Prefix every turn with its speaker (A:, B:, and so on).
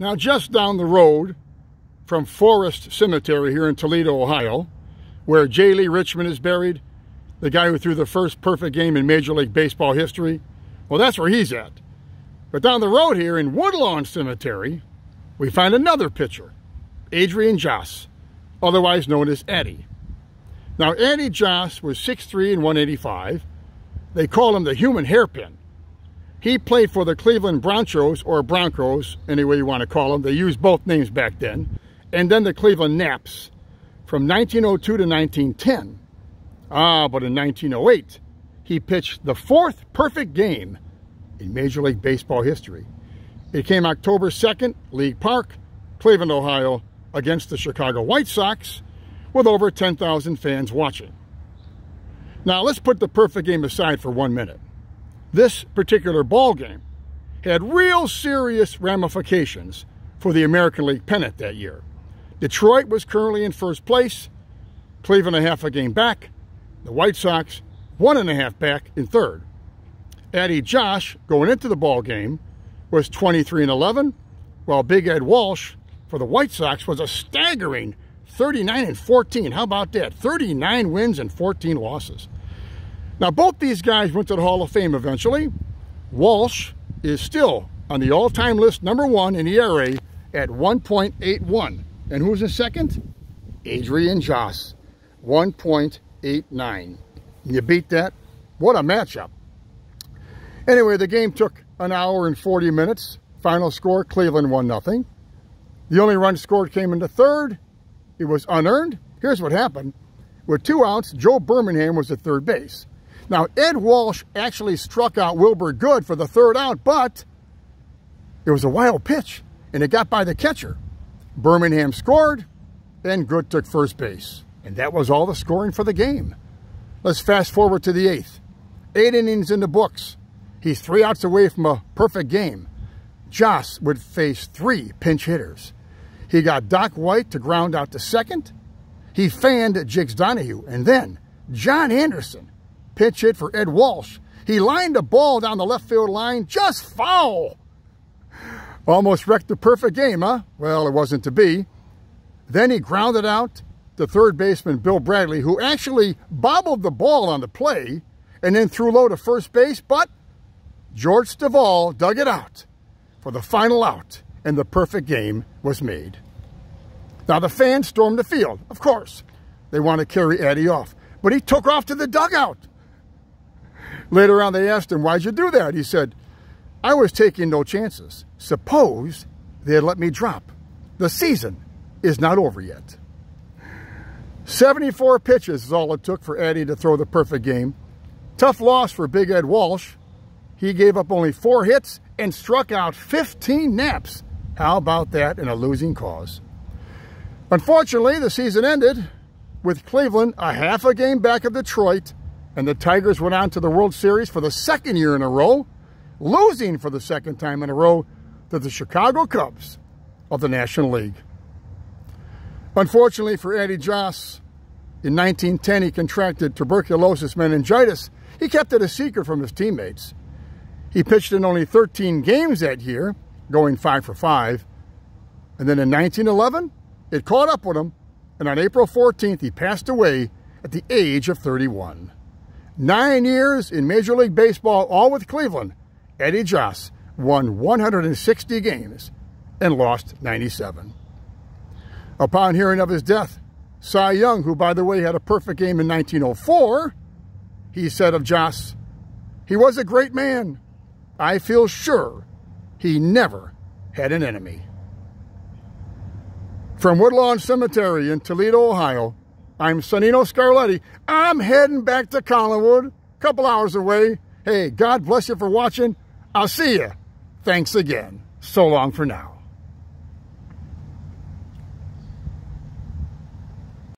A: Now, just down the road from Forest Cemetery here in Toledo, Ohio, where J. Lee Richmond is buried, the guy who threw the first perfect game in Major League Baseball history, well, that's where he's at. But down the road here in Woodlawn Cemetery, we find another pitcher, Adrian Joss, otherwise known as Eddie. Now, Eddie Joss was 6'3" and 185. They call him the human hairpin. He played for the Cleveland Bronchos, or Broncos, any way you want to call them. They used both names back then. And then the Cleveland Naps from 1902 to 1910. But in 1908, he pitched the fourth perfect game in Major League Baseball history. It came October 2nd, League Park, Cleveland, Ohio, against the Chicago White Sox, with over 10,000 fans watching. Now, let's put the perfect game aside for 1 minute. This particular ball game had real serious ramifications for the American League pennant that year. Detroit was currently in first place, Cleveland a half a game back, the White Sox 1.5 back in third. Eddie Joss, going into the ball game, was 23 and 11, while Big Ed Walsh for the White Sox was a staggering 39 and 14. How about that? 39 wins and 14 losses. Now, both these guys went to the Hall of Fame eventually. Walsh is still on the all-time list, #1 in ERA at 1.81. And who's in second? Adrian Joss, 1.89. You beat that? What a matchup. Anyway, the game took an hour and 40 minutes. Final score, Cleveland 1-0. The only run scored came in the third. It was unearned. Here's what happened. With 2 outs, Joe Birmingham was at third base. Now, Ed Walsh actually struck out Wilbur Good for the 3rd out, but it was a wild pitch, and it got by the catcher. Birmingham scored, and Good took first base. And that was all the scoring for the game. Let's fast forward to the 8th. 8 innings in the books. He's 3 outs away from a perfect game. Joss would face 3 pinch hitters. He got Doc White to ground out to second. He fanned Jigs Donahue, and then John Anderson pitch hit for Ed Walsh. He lined the ball down the left field line, just foul. Almost wrecked the perfect game, huh? Well, it wasn't to be. Then he grounded out to third baseman Bill Bradley, who actually bobbled the ball on the play and then threw low to first base, but George Stovall dug it out for the final out, and the perfect game was made. Now, the fans stormed the field. Of course, they want to carry Eddie off, but he took off to the dugout. Later on, they asked him, "Why'd you do that?" He said, "I was taking no chances. Suppose they had let me drop. The season is not over yet." 74 pitches is all it took for Eddie to throw the perfect game. Tough loss for Big Ed Walsh. He gave up only 4 hits and struck out 15 naps. How about that in a losing cause? Unfortunately, the season ended with Cleveland a half a game back of Detroit, and the Tigers went on to the World Series for the 2nd year in a row, losing for the 2nd time in a row to the Chicago Cubs of the National League. Unfortunately for Eddie Joss, in 1910 he contracted tuberculosis meningitis. He kept it a secret from his teammates. He pitched in only 13 games that year, going 5 for 5. And then in 1911, it caught up with him, and on April 14th, he passed away at the age of 31. 9 years in Major League Baseball, all with Cleveland, Eddie Joss won 160 games and lost 97. Upon hearing of his death, Cy Young, who, by the way, had a perfect game in 1904, he said of Joss, "He was a great man. I feel sure he never had an enemy." From Woodlawn Cemetery in Toledo, Ohio, I'm Sonino Scarletti. I'm heading back to Collinwood, a couple hours away. Hey, God bless you for watching. I'll see you. Thanks again. So long for now.